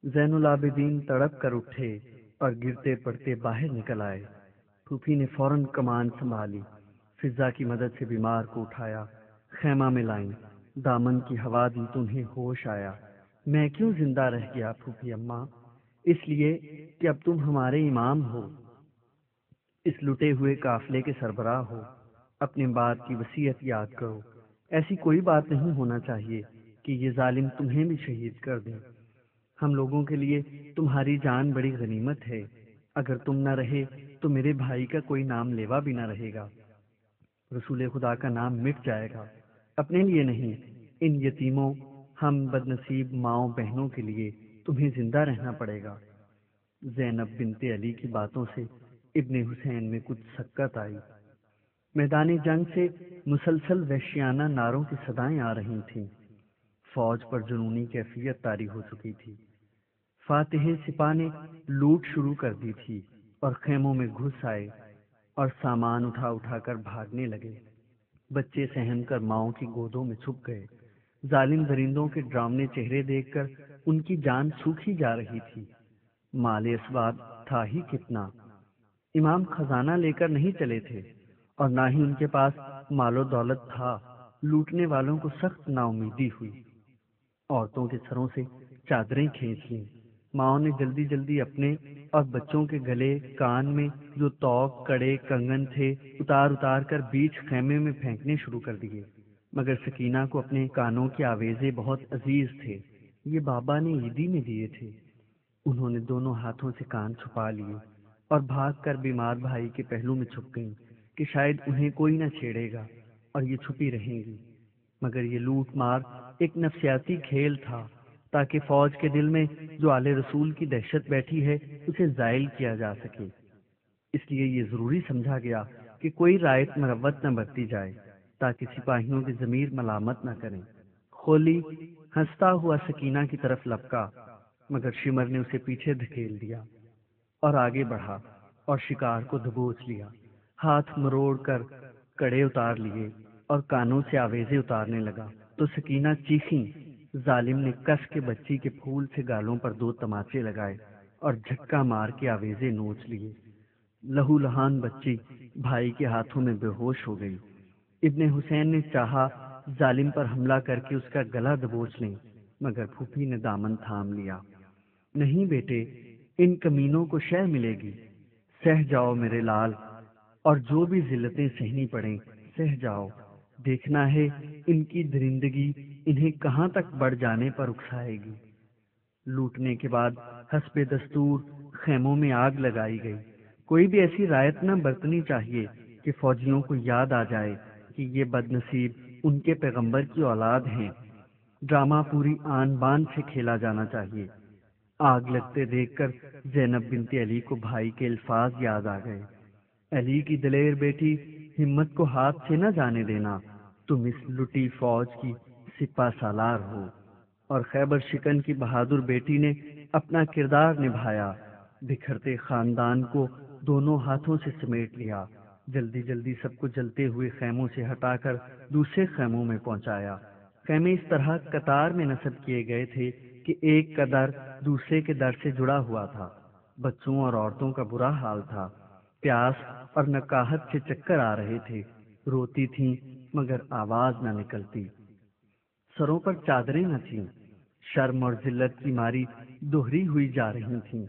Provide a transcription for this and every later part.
زین العابدین تڑپ کر اٹھے اور گرتے پڑتے باہر نکل آئے۔ پھوپھی نے فوراً کمان سنبھالی، فضا کی مدد سے بیمار کو اٹھایا، خیمہ میں لائیں، دامن کی ہوا دی تو انہیں ہوش آیا۔ میں کیوں زندہ رہ گیا پھوپھی اماں؟ اس لیے کہ اب تم ہمارے امام ہو، اس لٹے ہوئے قافلے کے سربراہ ہو۔ اپنے باپ کی وصیت یاد کرو، ایسی کوئی بات نہیں ہونا چاہیے کہ یہ ظالم تمہیں بھی شہید کر دیں۔ ہم لوگوں کے لیے تمہاری جان بڑی غنیمت ہے، اگر تم نہ رہے تو میرے بھائی کا کوئی نام لیوا بھی نہ رہے گا، رسول خدا کا نام مٹ جائے گا۔ اپنے لیے نہیں، ان یتیموں، ہم بد نصیب ماؤں بہنوں کے لیے تمہیں زندہ رہنا پڑے گا۔ زینب بنت علی کی باتوں سے ابن حسین میں کچھ سکت آئی۔ میدان جنگ سے مسلسل وحشیانہ نعروں کی صدائیں آ رہی تھیں۔ فوج پر جنونی کیفیت طاری ہو چکی تھی۔ فاتح سپاہ نے لوٹ شروع کر دی تھی اور خیموں میں گھس آئے اور سامان اٹھا اٹھا کر بھاگنے لگے۔ بچے سہم کر ماؤں کی گودوں میں چھپ گئے۔ ظالم درندوں کے ڈراؤنے چہرے دیکھ کر ان کی جان سوکھی جا رہی تھی۔ مال اسباب تھا ہی کتنا، امام خزانہ لے کر نہیں چلے تھے اور نہ ہی ان کے پاس مال و دولت تھا۔ لوٹنے والوں کو سخت نا امیدی ہوئی۔ عورتوں کے سروں سے چادریں کھینچ لیں۔ ماؤں نے جلدی جلدی اپنے اور بچوں کے گلے کان میں جو توق کڑے کنگن تھے اتار اتار کر بیچ خیمے میں پھینکنے شروع کر دیے، مگر سکینہ کو اپنے کانوں کے آویزے بہت عزیز تھے۔ یہ بابا نے عیدی میں دیے تھے۔ انہوں نے دونوں ہاتھوں سے کان چھپا لیے اور بھاگ کر بیمار بھائی کے پہلو میں چھپ گئیں کہ شاید انہیں کوئی نہ چھیڑے گا اور یہ چھپی رہیں گی۔ مگر یہ لوٹ مار ایک نفسیاتی کھیل تھا تاکہ فوج کے دل میں جو آل رسول کی دہشت بیٹھی ہے اسے زائل کیا جا سکے۔ اس لیے یہ ضروری سمجھا گیا کہ کوئی رعایت مروت نہ برتی جائے تاکہ سپاہیوں کی ضمیر ملامت نہ کریں۔ خولی ہنستا ہوا سکینہ کی طرف لپکا، مگر شمر نے اسے پیچھے دھکیل دیا اور آگے بڑھا اور شکار کو دبوچ لیا۔ ہاتھ مروڑ کر کڑے اتار لیے اور کانوں سے آویزے اتارنے لگا تو سکینہ چیخیں۔ ظالم نے کس کے بچی کے پھول سے گالوں پر 2 تماچے لگائے اور جھٹکا مار کے آویزے نوچ لیے۔ لہو لہان بچی بھائی کے ہاتھوں میں بے ہوش ہو گئی۔ ابن حسین نے چاہا ظالم پر حملہ کر کے اس کا گلا دبوچ لیں، مگر پھوپھی نے دامن تھام لیا۔ نہیں بیٹے، ان کمینوں کو شہ ملے گی، سہ جاؤ میرے لال، اور جو بھی ذلتیں سہنی پڑیں سہ جاؤ۔ دیکھنا ہے ان کی درندگی انہیں کہاں تک بڑھ جانے پر اکسائے گی۔ لوٹنے کے بعد حسب دستور خیموں میں آگ لگائی گئی۔ کوئی بھی ایسی رعایت نہ برتنی چاہیے کہ فوجیوں کو یاد آ جائے کہ یہ بد نصیب ان کے پیغمبر کی اولاد ہیں۔ ڈرامہ پوری آن بان سے کھیلا جانا چاہیے۔ آگ لگتے دیکھ کر زینب بنت علی کو بھائی کے الفاظ یاد آ گئے۔ علی کی دلیر بیٹی، ہمت کو ہاتھ سے نہ جانے دینا، تم اس لٹی فوج کی سپہ سالار ہو۔ اور خیبر شکن کی بہادر بیٹی نے اپنا کردار نبھایا، بکھرتے خاندان کو دونوں ہاتھوں سے سمیٹ لیا، جلدی جلدی سب کو جلتے ہوئے خیموں سے ہٹا کر دوسرے خیموں میں پہنچایا۔ خیمے اس طرح قطار میں نصب کیے گئے تھے کہ ایک کا در دوسرے کے در سے جڑا ہوا تھا۔ بچوں اور عورتوں کا برا حال تھا، پیاس اور نکاہت سے چکر آ رہے تھے، روتی تھیں مگر آواز نہ نکلتی۔ سروں پر چادریں نہ تھیں، شرم اور ذلت کی ماری دوہری ہوئی جا رہی تھیں۔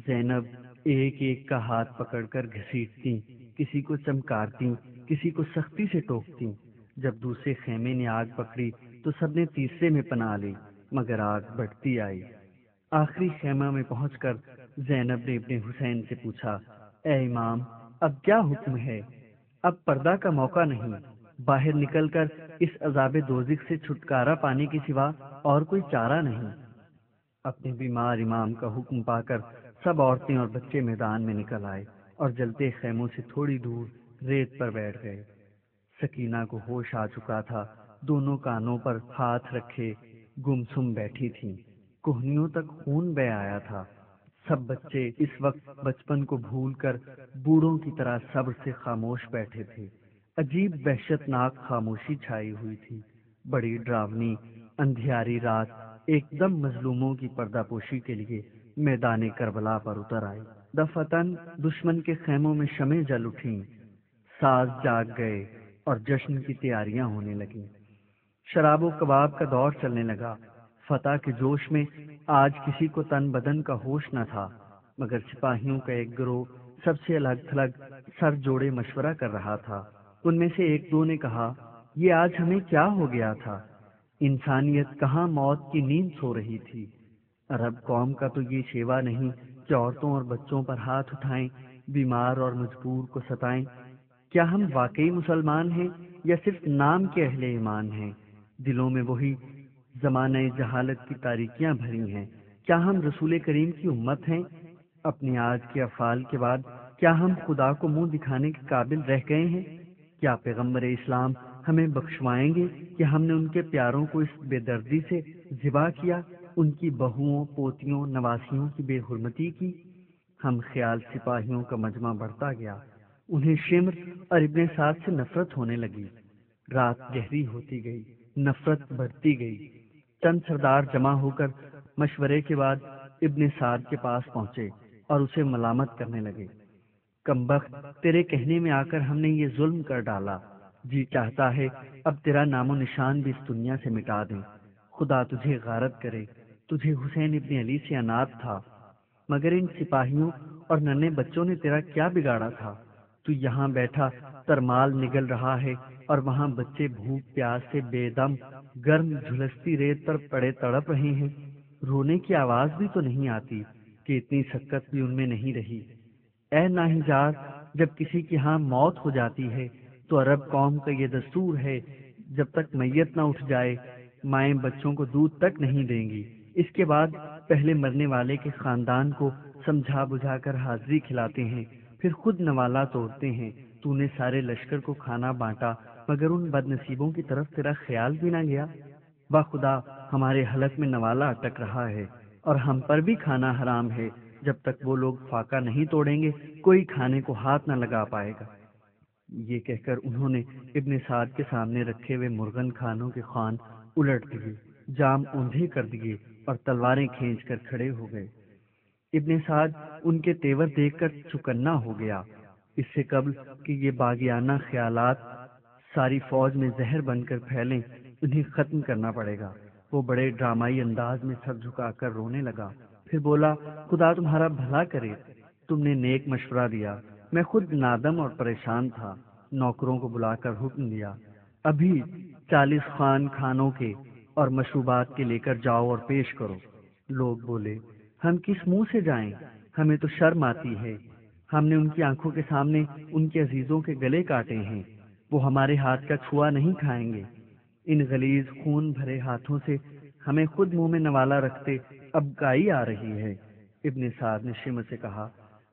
زینب ایک ایک کا ہاتھ پکڑ کر گھسیٹتی، کسی کو چمکارتی، کسی کو سختی سے ٹوکتی۔ جب دوسرے خیمے نے آگ پکڑی تو سب نے تیسرے میں پناہ لی، مگر آگ بڑھتی آئی۔ آخری خیمہ میں پہنچ کر زینب نے ابن حسین سے پوچھا، اے امام، اب کیا حکم ہے؟ اب پردہ کا موقع نہیں، باہر نکل کر اس عذاب دوزخ سے چھٹکارا پانے کے سوا اور کوئی چارہ نہیں۔ اپنے بیمار امام کا حکم پا کر سب عورتیں اور بچے میدان میں نکل آئے اور جلتے خیموں سے تھوڑی دور ریت پر بیٹھ گئے۔ سکینہ کو ہوش آ چکا تھا، دونوں کانوں پر ہاتھ رکھے گمسم بیٹھی تھیں، کوہنیوں تک خون بہہ آیا تھا۔ سب بچے اس وقت بچپن کو بھول کر بوڑھوں کی طرح صبر سے خاموش بیٹھے تھے۔ عجیب وحشت ناک خاموشی چھائی ہوئی تھی۔ بڑی ڈراونی اندھیاری رات ایک دم مظلوموں کی پردہ پوشی کے لیے میدان کربلا پر اتر آئی۔ دفتن دشمن کے خیموں میں شمعیں جل اٹھیں، ساز جاگ گئے اور جشن کی تیاریاں ہونے لگیں۔ شراب و کباب کا دور چلنے لگا۔ فتح کے جوش میں آج کسی کو تن بدن کا ہوش نہ تھا، مگر سپاہیوں کا ایک گروہ سب سے الگ تھلگ سر جوڑے مشورہ کر رہا تھا۔ ان میں سے ایک دو نے کہا، یہ آج ہمیں کیا ہو گیا تھا؟ انسانیت کہاں موت کی نیند سو رہی تھی؟ عرب قوم کا تو یہ شیوا نہیں کہ عورتوں اور بچوں پر ہاتھ اٹھائیں، بیمار اور مجبور کو ستائیں۔ کیا ہم واقعی مسلمان ہیں یا صرف نام کے اہل ایمان ہیں؟ دلوں میں وہی زمانہ جہالت کی تاریکیاں بھری ہیں۔ کیا ہم رسول کریم کی امت ہیں؟ اپنی آج کے افعال کے بعد کیا ہم خدا کو منہ دکھانے کے قابل رہ گئے ہیں؟ کیا پیغمبر اسلام ہمیں بخشوائیں گے کہ ہم نے ان کے پیاروں کو اس بے دردی سے ذبح کیا، ان کی بہوؤں، پوتیوں، نواسیوں کی بے حرمتی کی؟ ہم خیال سپاہیوں کا مجمع بڑھتا گیا، انہیں شمر اور ابن سعد سے نفرت ہونے لگی۔ رات گہری ہوتی گئی، نفرت بڑھتی گئی۔ چند سردار جمع ہو کر مشورے کے بعد ابن سعد کے پاس پہنچے اور اسے ملامت کرنے لگے۔ کمبخت، تیرے کہنے میں آ کر ہم نے یہ ظلم کر ڈالا، جی چاہتا ہے اب تیرا نام و نشان بھی اس دنیا سے مٹا دیں۔ خدا تجھے غارت کرے، تجھے حسین ابن علی سے عناد تھا، مگر ان سپاہیوں اور ننھے بچوں نے تیرا کیا بگاڑا تھا؟ تو یہاں بیٹھا ترمال نگل رہا ہے اور وہاں بچے بھوک پیاس سے بے دم گرم جھلستی ریت پر پڑے تڑپ رہے ہیں۔ رونے کی آواز بھی تو نہیں آتی کہ اتنی سکت بھی ان میں نہیں رہی۔ اے ناہنجار، جب کسی کی ہاں موت ہو جاتی ہے تو عرب قوم کا یہ دستور ہے، جب تک میت نہ اٹھ جائے مائیں بچوں کو دودھ تک نہیں دیں گی۔ اس کے بعد پہلے مرنے والے کے خاندان کو سمجھا بجھا کر حاضری کھلاتے ہیں، پھر خود نوالا توڑتے ہیں۔ تو نے سارے لشکر کو کھانا بانٹا، مگر ان بد نصیبوں کی طرف تیرا خیال بھی نہ گیا۔ بخدا ہمارے حلق میں نوالا اٹک رہا ہے اور ہم پر بھی کھانا حرام ہے۔ جب تک وہ لوگ فاقہ نہیں توڑیں گے کوئی کھانے کو ہاتھ نہ لگا پائے گا۔ یہ کہہ کر انہوں نے ابن سعد کے سامنے رکھے ہوئے مرغن کھانوں کے خوان الٹ دیے، جام اوندھے کر دیے اور تلواریں کھینچ کر کھڑے ہو گئے۔ ابن سعد ان کے تیور دیکھ کر چکنا ہو گیا۔ اس سے قبل کہ یہ باغیانہ خیالات ساری فوج میں زہر بن کر پھیلیں، انہیں ختم کرنا پڑے گا۔ وہ بڑے ڈرامائی انداز میں سر جھکا کر رونے لگا، پھر بولا، خدا تمہارا بھلا کرے، تم نے نیک مشورہ دیا، میں خود نادم اور پریشان تھا۔ نوکروں کو بلا کر حکم دیا، ابھی 40 خوان کھانوں کے اور مشروبات کے لے کر جاؤ اور پیش کرو۔ لوگ بولے، ہم کس منہ سے جائیں؟ ہمیں تو شرم آتی ہے، ہم نے ان کی آنکھوں کے سامنے ان کے عزیزوں کے گلے کاٹے ہیں، وہ ہمارے ہاتھ کا چھوا نہیں کھائیں گے۔ ان غلیظ خون بھرے ہاتھوں سے ہمیں خود منہ میں نوالا رکھتے اب گائی آ رہی ہے۔ ابن سعد نے شمر سے کہا،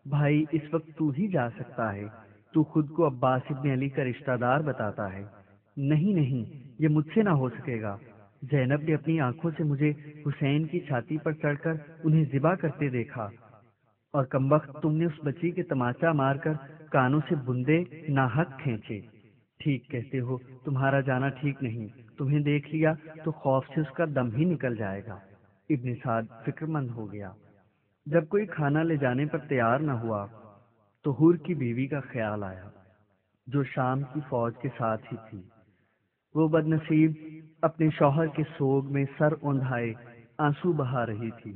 بھائی اس وقت تو ہی جا سکتا ہے، تو خود کو عباس ابن علی کا رشتہ دار بتاتا ہے۔ نہیں نہیں، یہ مجھ سے نہ ہو سکے گا۔ زینب نے اپنی آنکھوں سے مجھے حسین کی چھاتی پر چڑھ کر انہیں ذبح کرتے دیکھا، اور کمبخت تم نے اس بچی کے تماچا مار کر کانوں سے بندے ناحق کھینچے۔ ٹھیک کہتے ہو، تمہارا جانا ٹھیک نہیں، تمہیں دیکھ لیا تو خوف سے اس کا دم ہی نکل جائے گا۔ ابن سعد فکر مند ہو گیا۔ جب کوئی کھانا لے جانے پر تیار نہ ہوا تو حور کی بیوی کا خیال آیا، جو شام کی فوج کے ساتھ ہی تھی۔ وہ بد نصیب اپنے شوہر کے سوگ میں سر اوندھائے آنسو بہا رہی تھی۔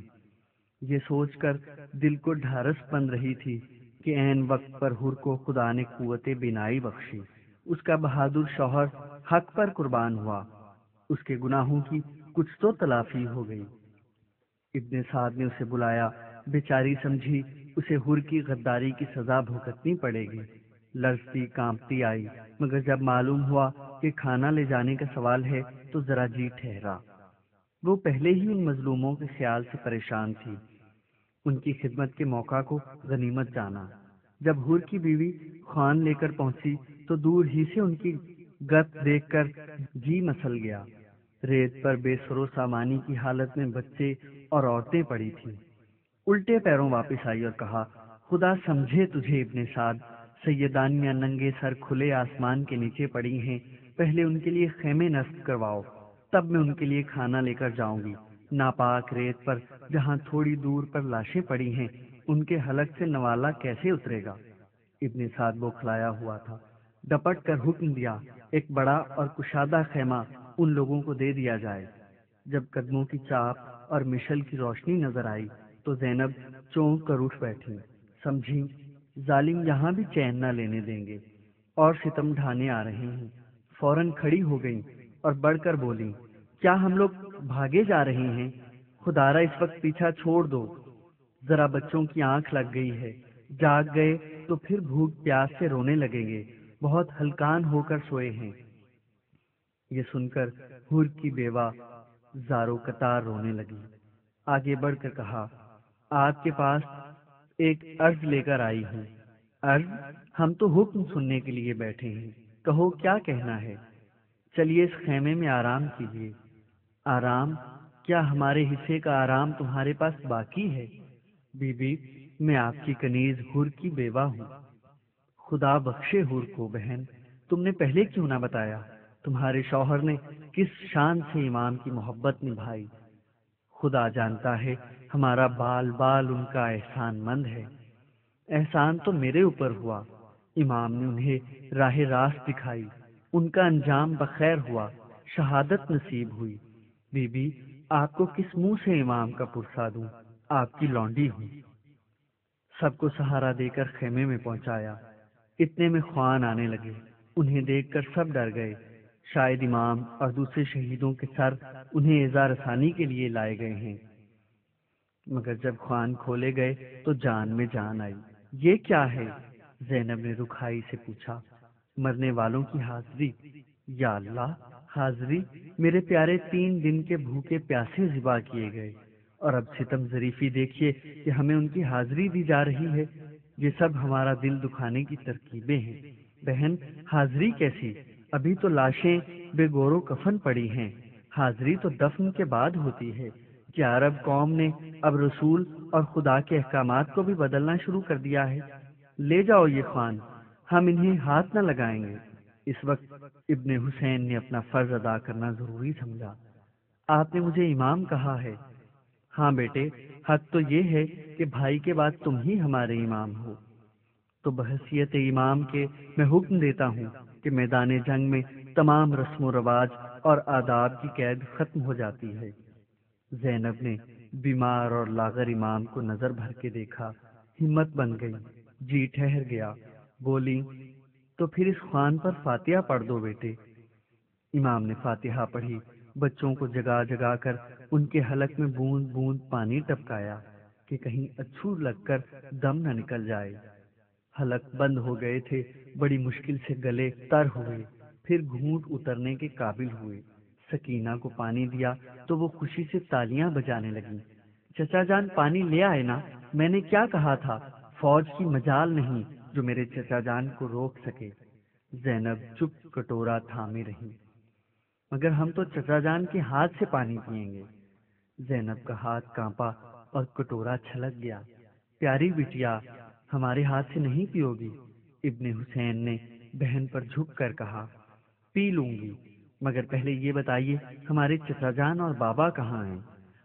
یہ سوچ کر دل کو ڈھارس بن رہی تھی کہ عین وقت پر حور کو خدا نے قوت بینائی بخشی، اس کا بہادر شوہر حق پر قربان ہوا، اس کے گناہوں کی کچھ تو تلافی ہو گئی۔ ابن سعد نے اسے بلایا، بیچاری سمجھی اسے حور کی غداری کی سزا بھگتنی پڑے گی۔ لرزتی کانپتی آئی، مگر جب معلوم ہوا کہ کھانا لے جانے کا سوال ہے تو ذرا جی ٹھہرا۔ وہ پہلے ہی ان مظلوموں کے خیال سے پریشان تھی، ان کی خدمت کے موقع کو غنیمت جانا۔ جب حور کی بیوی خوان لے کر پہنچی تو دور ہی سے ان کی گت دیکھ کر جی مسل گیا۔ ریت پر بے سرو سامانی کی حالت میں بچے اور عورتیں پڑی تھیں۔ الٹے پیروں واپس آئی اور کہا، خدا سمجھے تجھے ابن سعد، سیدانیاں ننگے سر کھلے آسمان کے نیچے پڑی ہیں، پہلے ان کے لیے خیمے نصب کرواؤ، تب میں ان کے لیے کھانا لے کر جاؤں گی۔ ناپاک ریت پر جہاں تھوڑی دور پر لاشیں پڑی ہیں ان کے حلق سے نوالا کیسے اترے گا؟ ابن سعد بوکھلایا ہوا تھا، ڈپٹ کر حکم دیا ایک بڑا اور کشادہ خیمہ ان لوگوں کو دے دیا جائے۔ جب قدموں کی چاپ اور مشل کی روشنی نظر آئی تو زینب چونک کر اٹھ بیٹھی، سمجھی ظالم یہاں بھی چین نہ لینے دیں گے اور ستم ڈھانے آ رہے ہیں۔ فوراً کھڑی ہو گئیں اور بڑھ کر بولی، کیا ہم لوگ بھاگے جا رہے ہیں؟ خدارا اس وقت پیچھا چھوڑ دو، ذرا بچوں کی آنکھ لگ گئی ہے، جاگ گئے تو پھر بھوک پیاس سے رونے لگیں گے، بہت ہلکان ہو کر سوئے ہیں۔ یہ سن کر حور کی بیوہ زارو قطار رونے لگی، آگے بڑھ کر کہا، آپ کے پاس ایک عرض لے کر آئی ہوں۔ عرض؟ ہم تو حکم سننے کے لیے بیٹھے ہیں، کہو کیا کہنا ہے؟ چلیے اس خیمے میں آرام کیجیے۔ آرام؟ کیا ہمارے حصے کا آرام تمہارے پاس باقی ہے؟ بی بی، میں آپ کی کنیز حور کی بیوہ ہوں۔ خدا بخشے حور کو بہن، تم نے پہلے کیوں نہ بتایا؟ تمہارے شوہر نے کس شان سے امام کی محبت نبھائی، خدا جانتا ہے ہمارا بال بال ان کا احسان مند ہے۔ احسان تو میرے اوپر ہوا، امام نے انہیں راہ راست دکھائی، ان کا انجام بخیر ہوا، شہادت نصیب ہوئی۔ بی بی، آپ کو کس منہ سے امام کا پرسہ دوں، آپ کی لونڈی ہوں۔ سب کو سہارا دے کر خیمے میں پہنچایا، اتنے میں خوان آنے لگے، انہیں دیکھ کر سب ڈر گئے، شاید امام اور دوسرے شہیدوں کے سر انہیں ایذا رسانی کے لیے لائے گئے ہیں۔ مگر جب خوان کھولے گئے تو جان میں جان آئی۔ یہ کیا ہے؟ زینب نے رکھائی سے پوچھا۔ مرنے والوں کی حاضری۔ یا اللہ، حاضری؟ میرے پیارے 3 دن کے بھوکے پیاسے ذبح کیے گئے، اور اب ستم ظریفی دیکھیے کہ ہمیں ان کی حاضری دی جا رہی ہے۔ یہ سب ہمارا دل دکھانے کی ترکیبیں ہیں۔ بہن، حاضری کیسی؟ ابھی تو لاشیں بے گور و کفن پڑی ہیں، حاضری تو دفن کے بعد ہوتی ہے۔ کیا عرب قوم نے اب رسول اور خدا کے احکامات کو بھی بدلنا شروع کر دیا ہے؟ لے جاؤ یہ خوان، ہم انہیں ہاتھ نہ لگائیں گے۔ اس وقت ابن حسین نے اپنا فرض ادا کرنا ضروری سمجھا۔ آپ نے مجھے امام کہا ہے؟ ہاں بیٹے، حق تو یہ ہے کہ بھائی کے بعد تم ہی ہمارے امام ہو۔ تو بحیثیت امام کے میں حکم دیتا ہوں کہ میدان جنگ میں تمام رسم و رواج اور آداب کی قید ختم ہو جاتی ہے۔ زینب نے بیمار اور لاغر امام کو نظر بھر کے دیکھا، ہمت بن گئی، جی ٹھہر گیا، بولی، تو پھر اس خوان پر فاتحہ پڑھ دو بیٹے۔ امام نے فاتحہ پڑھی، بچوں کو جگا جگا کر ان کے حلق میں بوند بوند پانی ٹپکایا کہ کہیں اچھو لگ کر دم نہ نکل جائے۔ حلق بند ہو گئے تھے، بڑی مشکل سے گلے تر ہوئے، پھر گھونٹ اترنے کے قابل ہوئے۔ سکینہ کو پانی دیا تو وہ خوشی سے تالیاں بجانے لگی۔ چچا جان پانی لے آئے نا، میں نے کیا کہا تھا، فوج کی مجال نہیں جو میرے چچا جان کو روک سکے۔ زینب چپ کٹورا تھامے رہی۔ مگر ہم تو چچا جان کے ہاتھ سے پانی پئیں گے۔ زینب کا ہاتھ کانپا اور کٹورا چھلک گیا۔ پیاری بٹیا، ہمارے ہاتھ سے نہیں پیو گی؟ ابن حسین نے بہن پر جھک کر کہا۔ پی لوں گی، مگر پہلے یہ بتائیے ہمارے چچا جان اور بابا کہاں ہیں؟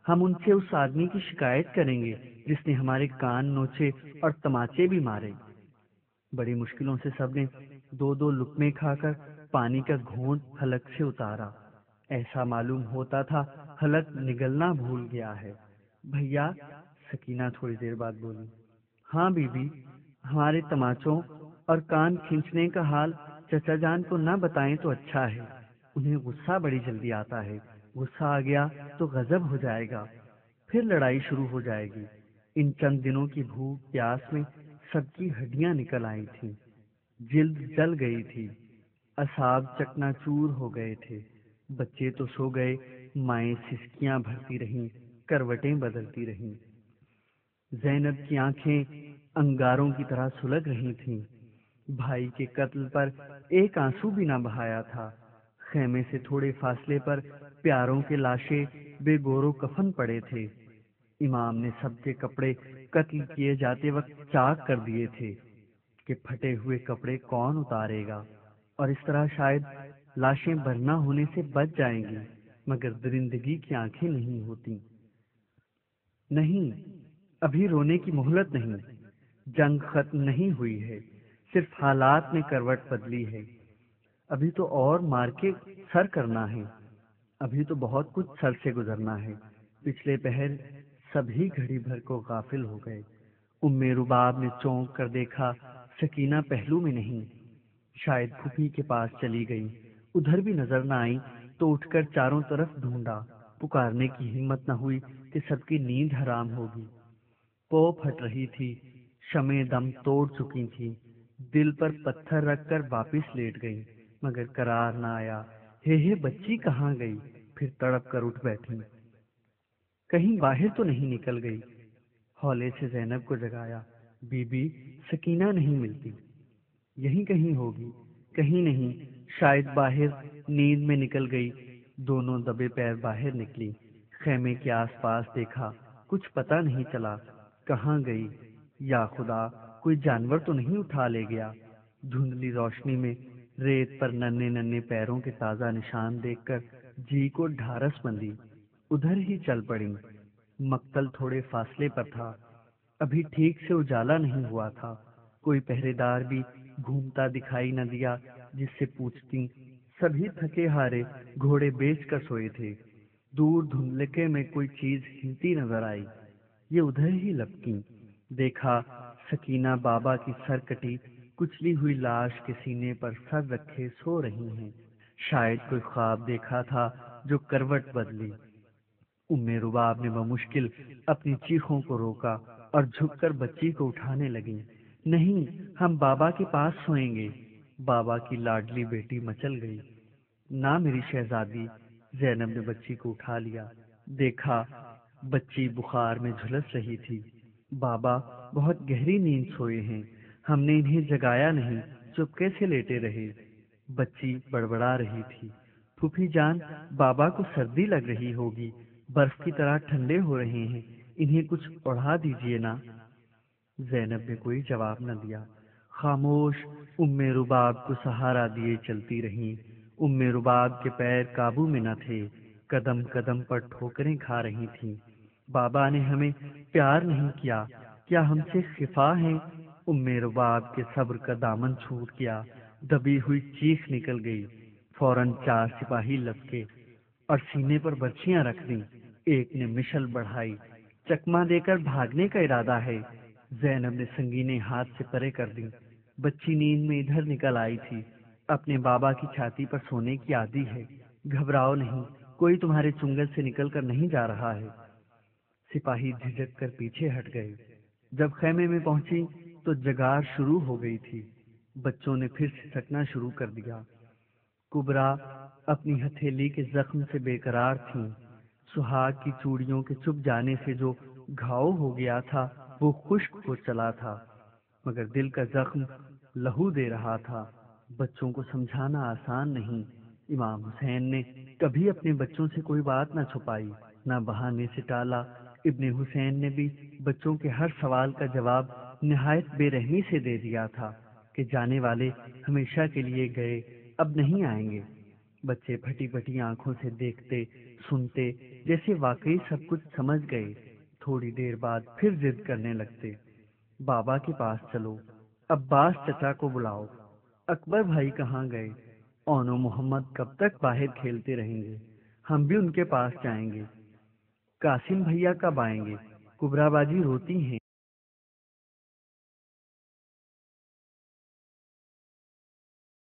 ہم ان سے اس آدمی کی شکایت کریں گے جس نے ہمارے کان نوچے اور تماچے بھی مارے۔ بڑی مشکلوں سے سب نے 2 لقمے کھا کر پانی کا گھونٹ حلق سے اتارا۔ ایسا معلوم ہوتا تھا حلق نگلنا بھول گیا ہے۔ بھیا، سکینہ تھوڑی دیر بعد بولی، ہاں بی بی، ہمارے تماچوں اور کان کھینچنے کا حال چچا جان کو نہ بتائیں تو اچھا ہے، انہیں غصہ بڑی جلدی آتا ہے، غصہ آ گیا تو غضب ہو جائے گا، پھر لڑائی شروع ہو جائے گی۔ ان چند دنوں کی بھوک پیاس میں سب کی ہڈیاں نکل آئی تھیں، جلد جل گئی تھی، اعصاب چکنا چور ہو گئے تھے، بچے تو سو گئے، مائیں سسکیاں بھرتی رہیں، کروٹیں بدلتی رہیں۔ زینب کی آنکھیں انگاروں کی طرح سلگ رہی تھیں، بھائی کے قتل پر ایک آنسو بھی نہ بہایا تھا۔ خیمے سے تھوڑے فاصلے پر پیاروں کے لاشیں بے گور و کفن پڑے تھے۔ امام نے سب کے کپڑے قتل کیے جاتے وقت چاک کر دیے تھے کہ پھٹے ہوئے کپڑے کون اتارے گا، اور اس طرح شاید لاشیں برنا ہونے سے بچ جائیں گی، مگر درندگی کی آنکھیں نہیں ہوتی۔ نہیں، ابھی رونے کی مہلت نہیں، جنگ ختم نہیں ہوئی ہے، صرف حالات نے کروٹ بدلی ہے۔ ابھی تو اور مار کے سر کرنا ہے، ابھی تو بہت کچھ سر سے گزرنا ہے۔ پچھلے پہر سبھی گھڑی بھر کو غافل ہو گئے۔ ام رباب نے چونک کر دیکھا، سکینہ پہلو میں نہیں، شاید پھوپھی کے پاس چلی گئی۔ ادھر بھی نظر نہ آئی تو اٹھ کر چاروں طرف ڈھونڈا، پکارنے کی ہمت نہ ہوئی کہ سب کی نیند حرام ہوگی۔ پو پھٹ رہی تھی، شمع دم توڑ چکی تھی، دل پر پتھر رکھ کر واپس لیٹ گئی، مگر قرار نہ آیا۔ ہے بچی کہاں گئی؟ پھر تڑپ کر اٹھ بیٹھی، کہیں باہر تو نہیں نکل گئی؟ ہولے سے زینب کو جگایا، بی بی سکینہ نہیں ملتی، یہیں کہیں ہوگی۔ کہیں نہیں، شاید باہر نیند میں نکل گئی۔ دونوں دبے پیر باہر نکلی، خیمے کے آس پاس دیکھا، کچھ پتہ نہیں چلا کہاں گئی۔ یا خدا، کوئی جانور تو نہیں اٹھا لے گیا؟ دھندلی روشنی میں ریت پر ننھے ننھے پیروں کے تازہ نشان دیکھ کر جی کو ڈھارس بندھی، ادھر ہی چل پڑی۔ مقتل تھوڑے فاصلے پر تھا، ابھی ٹھیک سے اجالا نہیں ہوا تھا، کوئی پہرے دار بھی گھومتا دکھائی نہ دیا جس سے پوچھتی۔ سبھی تھکے ہارے گھوڑے بیچ کر سوئے تھے۔ دور دھندلکے میں کوئی چیز ہلتی نظر آئی، یہ ادھر ہی لپکی۔ دیکھا سکینہ بابا کی سر کٹی کچلی ہوئی لاش کے سینے پر سر رکھے سو رہی ہیں۔ شاید کوئی خواب دیکھا تھا جو کروٹ بدلی۔ ام رباب نے بمشکل اپنی چیخوں کو روکا اور جھک کر بچی کو اٹھانے لگی۔ نہیں، ہم بابا کے پاس سوئیں گے۔ بابا کی لاڈلی بیٹی مچل گئی۔ نہ میری شہزادی، زینب نے بچی کو اٹھا لیا۔ دیکھا بچی بخار میں جھلس رہی تھی۔ بابا بہت گہری نیند سوئے ہیں، ہم نے انہیں جگایا نہیں، چپکے سے لیٹے رہے۔ بچی بڑبڑا رہی تھی، پھوپھی جان، بابا کو سردی لگ رہی ہوگی، برف کی طرح ٹھنڈے ہو رہے ہیں، انہیں کچھ اوڑھا دیجیے نا۔ زینب نے کوئی جواب نہ دیا، خاموش ام رباب کو سہارا دیے چلتی رہیں۔ ام رباب کے پیر قابو میں نہ تھے، قدم قدم پر ٹھوکریں کھا رہی تھیں۔ بابا نے ہمیں پیار نہیں کیا، کیا ہم سے خفا ہیں؟ ام رباب کے صبر کا دامن چھوٹ گیا، دبی ہوئی چیخ نکل گئی۔ فوراً چار سپاہی لپکے اور سینے پر برچیاں رکھ دیں۔ ایک نے مشل بڑھائی، چکما دے کر بھاگنے کا ارادہ ہے۔ زینب نے سنگینے ہاتھ سے پرے کر دی۔ بچی نیند میں ادھر نکل آئی تھی، اپنے بابا کی چھاتی پر سونے کی عادی ہے۔ گھبراؤ نہیں، کوئی تمہارے چنگل سے نکل کر نہیں جا رہا ہے۔ سپاہی جھجک کر پیچھے ہٹ گئے۔ جب خیمے میں پہنچی تو جگار شروع ہو گئی تھی، بچوں نے پھر سسکنا شروع کر دیا۔ کبرا اپنی ہتھیلی کے زخم سے بے قرار تھیں۔ سہاگ کی چوڑیوں کے چپ جانے سے جو گھاؤ ہو گیا تھا وہ خشک ہو چلا تھا، مگر دل کا زخم لہو دے رہا تھا۔ بچوں کو سمجھانا آسان نہیں۔ امام حسین نے کبھی اپنے بچوں سے کوئی بات نہ چھپائی، نہ بہانے سے ٹالا۔ ابن حسین نے بھی بچوں کے ہر سوال کا جواب نہایت بے رحمی سے دے دیا تھا کہ جانے والے ہمیشہ کے لیے گئے، اب نہیں آئیں گے۔ بچے پھٹی پھٹی آنکھوں سے دیکھتے سنتے جیسے واقعی سب کچھ سمجھ گئے۔ تھوڑی دیر بعد پھر ضد کرنے لگتے، بابا کے پاس چلو، عباس چچا کو بلاؤ، اکبر بھائی کہاں گئے؟ اون و محمد کب تک باہر کھیلتے رہیں گے؟ ہم بھی ان کے پاس جائیں گے۔ قاسم بھیا کب آئیں گے؟ کبرا باجی روتی ہیں۔